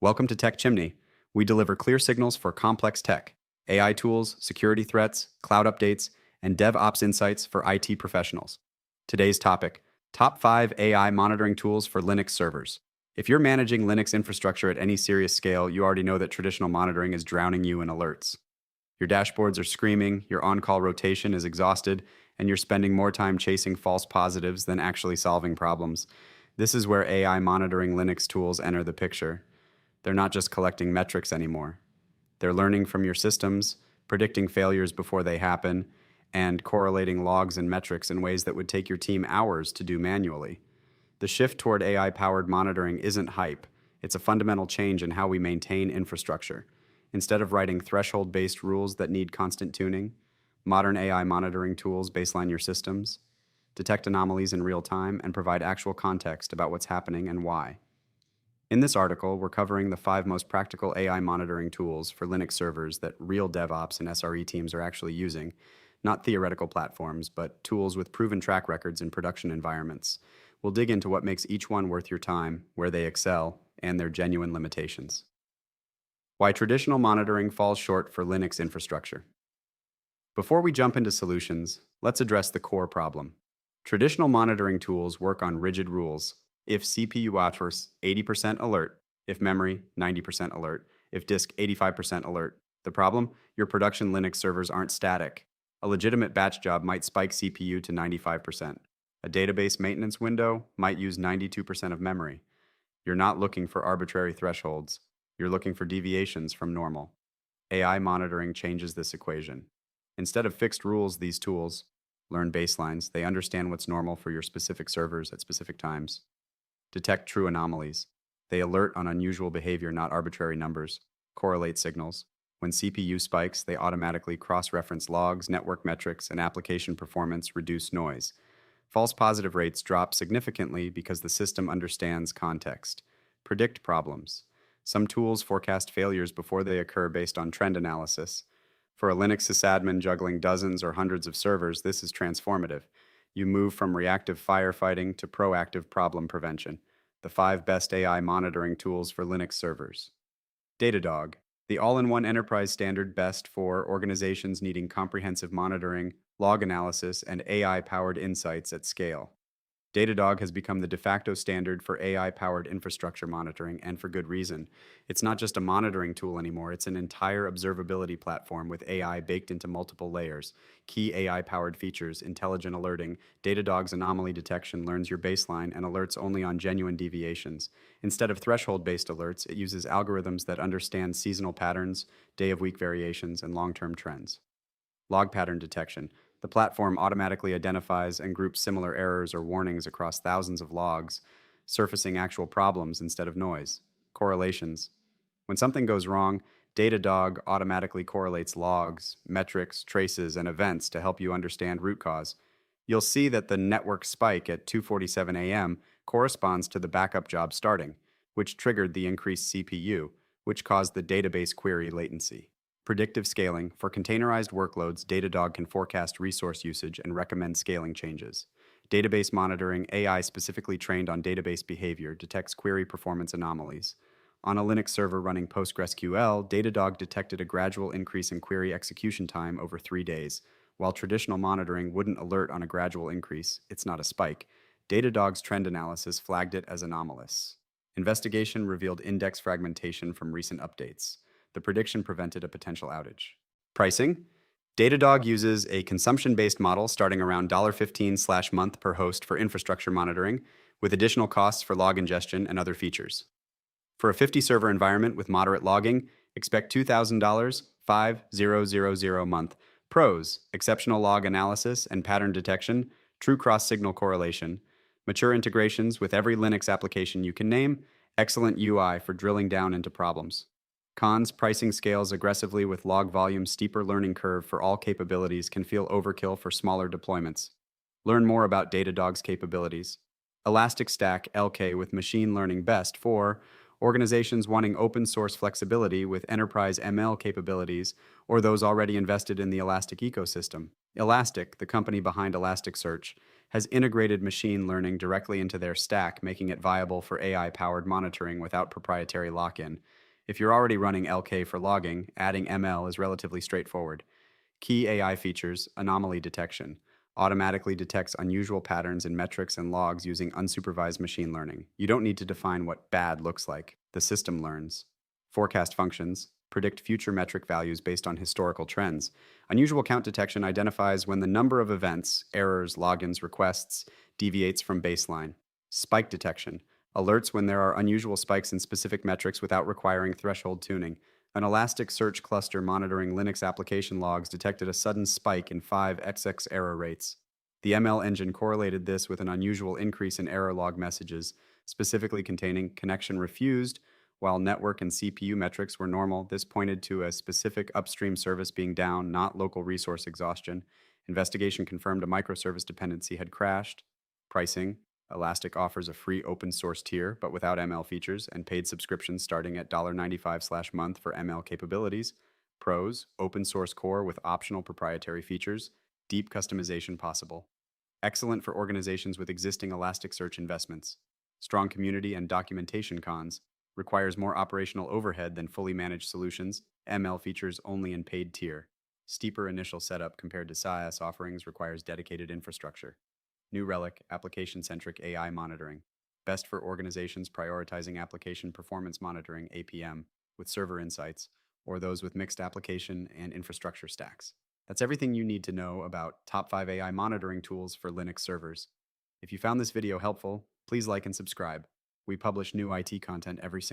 Welcome to TechChimney. We deliver clear signals for complex tech, AI tools, security threats, cloud updates, and DevOps insights for IT professionals. Today's topic: Top 5 AI monitoring tools for Linux servers. If you're managing Linux infrastructure at any serious scale, you already know that traditional monitoring is drowning you in alerts. Your dashboards are screaming, your on-call rotation is exhausted, and you're spending more time chasing false positives than actually solving problems. This is where AI monitoring Linux tools enter the picture. They're not just collecting metrics anymore. They're learning from your systems, predicting failures before they happen, and correlating logs and metrics in ways that would take your team hours to do manually. The shift toward AI-powered monitoring isn't hype. It's a fundamental change in how we maintain infrastructure. Instead of writing threshold-based rules that need constant tuning, modern AI monitoring tools baseline your systems, detect anomalies in real time, and provide actual context about what's happening and why. In this article, we're covering the 5 most practical AI monitoring tools for Linux servers that real DevOps and SRE teams are actually using, not theoretical platforms, but tools with proven track records in production environments. We'll dig into what makes each one worth your time, where they excel, and their genuine limitations. Why traditional monitoring falls short for Linux infrastructure. Before we jump into solutions, let's address the core problem. Traditional monitoring tools work on rigid rules. If CPU offers 80% alert, if memory 90% alert, if disk 85% alert. The problem? Your production Linux servers aren't static. A legitimate batch job might spike CPU to 95%. A database maintenance window might use 92% of memory. You're not looking for arbitrary thresholds. You're looking for deviations from normal. AI monitoring changes this equation. Instead of fixed rules, these tools learn baselines. They understand what's normal for your specific servers at specific times. Detect true anomalies. They alert on unusual behavior, not arbitrary numbers. Correlate signals. When CPU spikes, they automatically cross-reference logs, network metrics, and application performance, reduce noise. False positive rates drop significantly because the system understands context. Predict problems. Some tools forecast failures before they occur based on trend analysis. For a Linux sysadmin juggling dozens or hundreds of servers, this is transformative. You move from reactive firefighting to proactive problem prevention. The 5 best AI monitoring tools for Linux servers. Datadog, the all-in-one enterprise standard best for organizations needing comprehensive monitoring, log analysis, and AI-powered insights at scale. Datadog has become the de facto standard for AI-powered infrastructure monitoring, and for good reason. It's not just a monitoring tool anymore, it's an entire observability platform with AI baked into multiple layers. Key AI-powered features: intelligent alerting. Datadog's anomaly detection learns your baseline and alerts only on genuine deviations. Instead of threshold-based alerts, it uses algorithms that understand seasonal patterns, day-of-week variations, and long-term trends. Log pattern detection. The platform automatically identifies and groups similar errors or warnings across thousands of logs, surfacing actual problems instead of noise. Correlations. When something goes wrong, Datadog automatically correlates logs, metrics, traces, and events to help you understand root cause. You'll see that the network spike at 2:47 a.m. corresponds to the backup job starting, which triggered the increased CPU, which caused the database query latency. Predictive scaling. For containerized workloads, Datadog can forecast resource usage and recommend scaling changes. Database monitoring. AI specifically trained on database behavior detects query performance anomalies. On a Linux server running PostgreSQL, Datadog detected a gradual increase in query execution time over 3 days. While traditional monitoring wouldn't alert on a gradual increase, it's not a spike. Datadog's trend analysis flagged it as anomalous. Investigation revealed index fragmentation from recent updates. The prediction prevented a potential outage. Pricing. Datadog uses a consumption-based model starting around $15/month per host for infrastructure monitoring, with additional costs for log ingestion and other features. For a 50-server environment with moderate logging, expect $2,000, $5,000 a month. Pros: exceptional log analysis and pattern detection, true cross-signal correlation, mature integrations with every Linux application you can name, excellent UI for drilling down into problems. Cons: pricing scales aggressively with log volume, steeper learning curve for all capabilities, can feel overkill for smaller deployments. Learn more about Datadog's capabilities. Elastic Stack LK with machine learning best for organizations wanting open source flexibility with enterprise ML capabilities, or those already invested in the Elastic ecosystem. Elastic, the company behind Elasticsearch, has integrated machine learning directly into their stack, making it viable for AI-powered monitoring without proprietary lock-in. If you're already running LK for logging, adding ML is relatively straightforward. Key AI features: anomaly detection. Automatically detects unusual patterns in metrics and logs using unsupervised machine learning. You don't need to define what bad looks like. The system learns. Forecast functions predict future metric values based on historical trends. Unusual count detection identifies when the number of events, errors, logins, requests deviates from baseline. Spike detection alerts when there are unusual spikes in specific metrics without requiring threshold tuning. An Elasticsearch cluster monitoring Linux application logs detected a sudden spike in 5xx error rates. The ML engine correlated this with an unusual increase in error log messages, specifically containing connection refused. While network and CPU metrics were normal, this pointed to a specific upstream service being down, not local resource exhaustion. Investigation confirmed a microservice dependency had crashed. Pricing: Elastic offers a free open source tier, but without ML features, and paid subscriptions starting at $95/month for ML capabilities. Pros: open source core with optional proprietary features, deep customization possible. Excellent for organizations with existing Elasticsearch investments. Strong community and documentation. Cons: requires more operational overhead than fully managed solutions. ML features only in paid tier. Steeper initial setup compared to SaaS offerings, requires dedicated infrastructure. New Relic, application-centric AI monitoring. Best for organizations prioritizing application performance monitoring (APM) with server insights, or those with mixed application and infrastructure stacks. That's everything you need to know about top 5 AI monitoring tools for Linux servers. If you found this video helpful, please like and subscribe. We publish new IT content every single